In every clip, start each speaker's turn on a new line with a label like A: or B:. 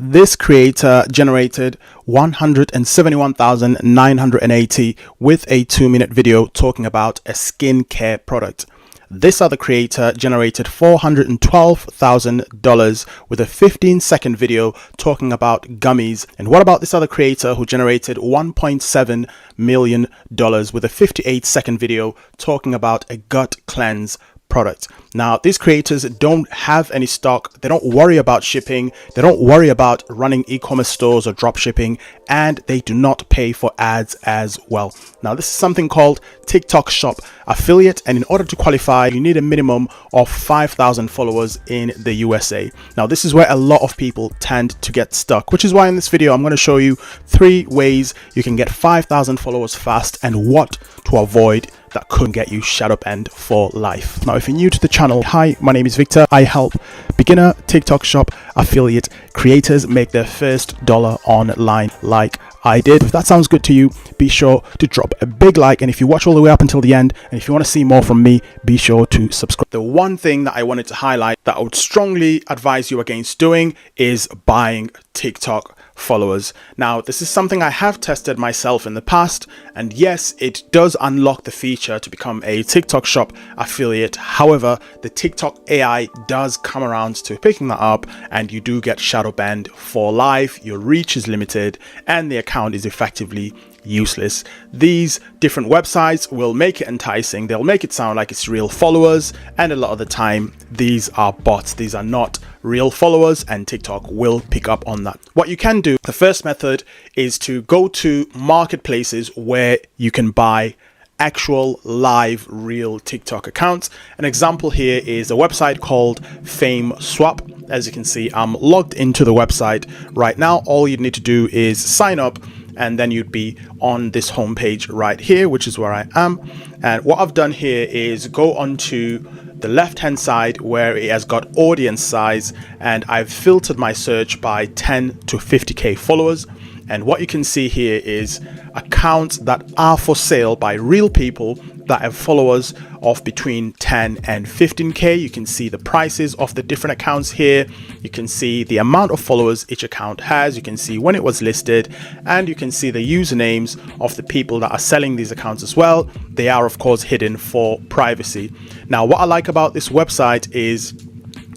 A: This creator generated 171,980 with a 2-minute video talking about a skincare product. This other creator generated $412,000 with a 15-second video talking about gummies. And what about this other creator who generated $1.7 million with a 58-second video talking about a gut cleanse product? Now, these creators don't have any stock. They don't worry about shipping. They don't worry about running e-commerce stores or drop shipping, and they do not pay for ads as well. Now, this is something called TikTok Shop Affiliate, and in order to qualify, you need a minimum of 5,000 followers in the USA. Now, this is where a lot of people tend to get stuck, which is why in this video, I'm going to show you 3 ways you can get 5,000 followers fast and what to avoid that could get you shadow banned for life. Now, if you're new to the channel, hi, my name is Victor. I help beginner TikTok Shop affiliate creators make their first dollar online like I did. If that sounds good to you, be sure to drop a big like. And if you watch all the way up until the end, and if you want to see more from me, be sure to subscribe. The one thing that I wanted to highlight that I would strongly advise you against doing is buying TikTok followers. Now, this is something I have tested myself in the past, and yes, it does unlock the feature to become a TikTok Shop affiliate. However, the TikTok AI does come around to picking that up, and you do get shadow banned for life. Your reach is limited, and the account is effectively useless. These different websites will make it enticing. They'll make it sound like it's real followers, and a lot of the time these are bots. These are not real followers, and TikTok will pick up on that. What you can do, the first method, is to go to marketplaces where you can buy actual live real TikTok accounts. An example here is a website called Fame Swap. As you can see, I'm logged into the website right now. All you need to do is sign up, and then you'd be on this homepage right here, which is where I am. And what I've done here is go onto the left hand side where it has got audience size, and I've filtered my search by 10 to 50k followers. And what you can see here is accounts that are for sale by real people that have followers of between 10 and 15k. You can see the prices of the different accounts here. You can see the amount of followers each account has. You can see when it was listed, and you can see the usernames of the people that are selling these accounts as well. They are, of course, hidden for privacy. Now, what I like about this website is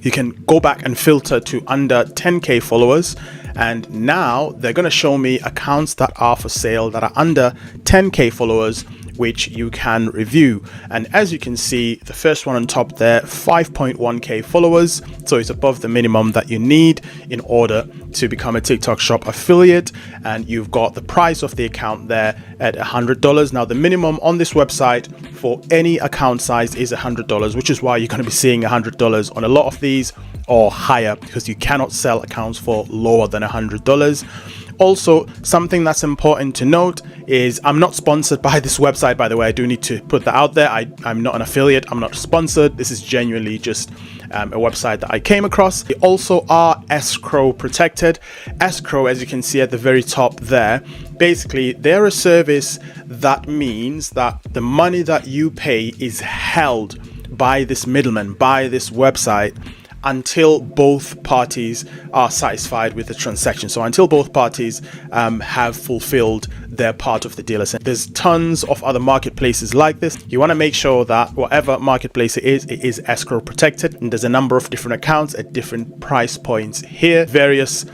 A: you can go back and filter to under 10k followers, and now they're going to show me accounts that are for sale that are under 10k followers, which you can review. And as you can see, the first one on top there, 5.1k followers, so it's above the minimum that you need in order to become a TikTok Shop affiliate. And you've got the price of the account there at $100. Now, the minimum on this website for any account size is $100, which is why you're going to be seeing $100 on a lot of these, or higher, because you cannot sell accounts for lower than $100. Also, something that's important to note is I'm not sponsored by this website, by the way. I do need to put that out there. I'm not an affiliate. I'm not sponsored. This is genuinely just a website that I came across. They also are escrow protected. Escrow, as you can see at the very top there, basically they're a service that means that the money that you pay is held by this middleman, by this website, until both parties are satisfied with the transaction. So until both parties have fulfilled their part of the deal. There's tons of other marketplaces like this. You want to make sure that whatever marketplace it is escrow protected. And there's a number of different accounts at different price points here, various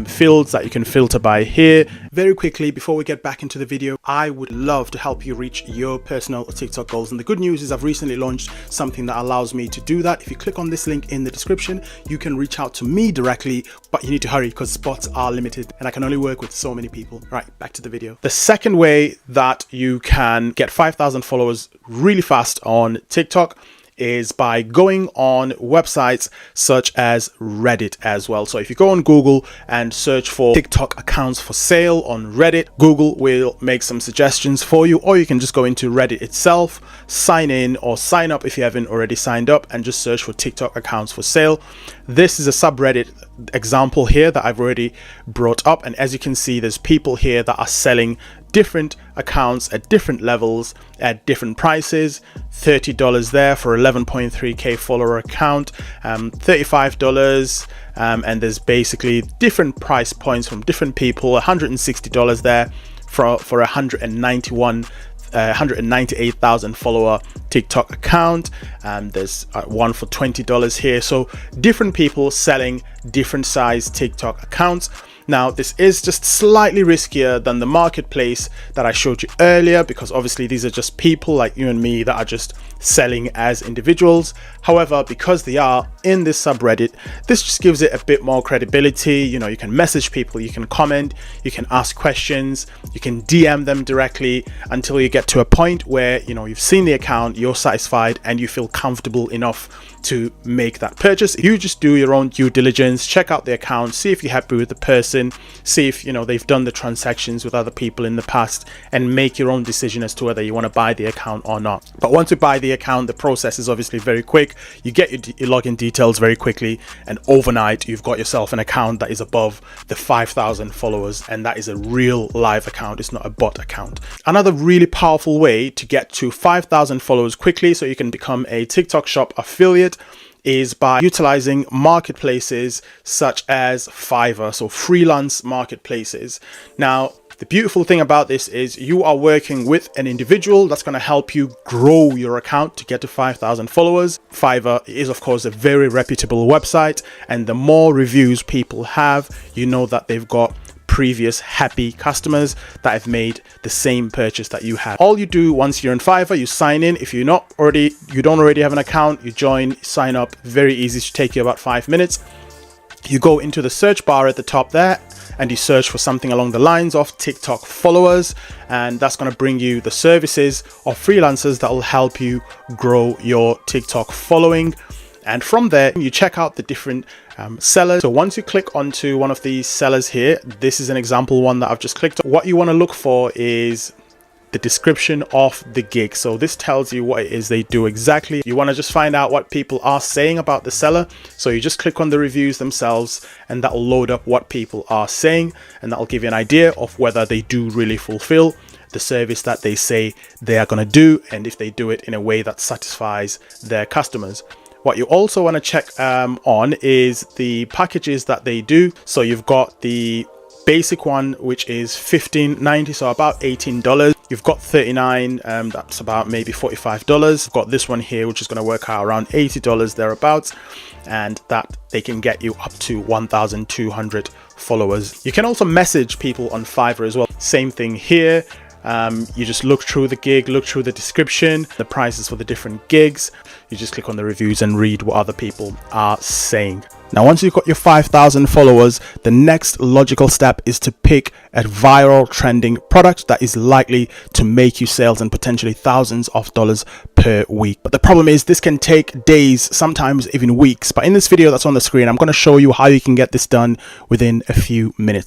A: fields that you can filter by here. Very quickly, before we get back into the video, I would love to help you reach your personal TikTok goals. And the good news is I've recently launched something that allows me to do that. If you click on this link in the description, you can reach out to me directly, but you need to hurry because spots are limited and I can only work with so many people. All right, back to the video. The second way that you can get 5,000 followers really fast on TikTok is by going on websites such as Reddit as well. So if you go on Google and search for TikTok accounts for sale on Reddit, Google will make some suggestions for you, or you can just go into Reddit itself, sign in or sign up if you haven't already signed up, and just search for TikTok accounts for sale. This is a subreddit example here that I've already brought up, and as you can see, there's people here that are selling different accounts at different levels at different prices. $30 there for 11.3k follower account, $35, and there's basically different price points from different people. $160 there for 198,000 follower TikTok account. There's one for $20 here. So different people selling different size TikTok accounts. Now, this is just slightly riskier than the marketplace that I showed you earlier, because obviously these are just people like you and me that are just selling as individuals. However, because they are in this subreddit, this just gives it a bit more credibility. You know, you can message people, you can comment, you can ask questions, you can DM them directly until you get to a point where, you know, you've seen the account, you're satisfied, and you feel comfortable enough to make that purchase. You just do your own due diligence, check out the account, see if you're happy with the person, see if, you know, they've done the transactions with other people in the past, and make your own decision as to whether you want to buy the account or not. But once you buy the account, the process is obviously very quick. You get your login details very quickly, and overnight you've got yourself an account that is above the 5,000 followers, and that is a real live account. It's not a bot account. Another really powerful way to get to 5,000 followers quickly so you can become a TikTok shop affiliate is by utilizing marketplaces such as Fiverr, so freelance marketplaces. Now, the beautiful thing about this is you are working with an individual that's going to help you grow your account to get to 5,000 followers. Fiverr is, of course, a very reputable website, and the more reviews people have, you know that they've got previous happy customers that have made the same purchase that you have. All you do once you're in Fiverr, you sign in. If you don't already have an account, you join, sign up. Very easy, to take you about 5 minutes. You go into the search bar at the top there, and you search for something along the lines of TikTok followers, and that's going to bring you the services of freelancers that will help you grow your TikTok following. And from there, you check out the different sellers. So once you click onto one of these sellers here, this is an example one that I've just clicked on. What you want to look for is the description of the gig. So this tells you what it is they do exactly. You want to just find out what people are saying about the seller. So you just click on the reviews themselves, and that will load up what people are saying, and that will give you an idea of whether they do really fulfill the service that they say they are going to do, and if they do it in a way that satisfies their customers. What you also want to check on is the packages that they do. So you've got the basic one, which is $15.90, so about $18. You've got 39, that's about maybe $45. You've got this one here, which is going to work out around $80 thereabouts, and that they can get you up to 1,200 followers. You can also message people on Fiverr as well. Same thing here. You just look through the gig, look through the description, the prices for the different gigs. You just click on the reviews and read what other people are saying. Now, once you've got your 5,000 followers, the next logical step is to pick a viral trending product that is likely to make you sales and potentially thousands of dollars per week. But the problem is this can take days, sometimes even weeks. But in this video that's on the screen, I'm going to show you how you can get this done within a few minutes.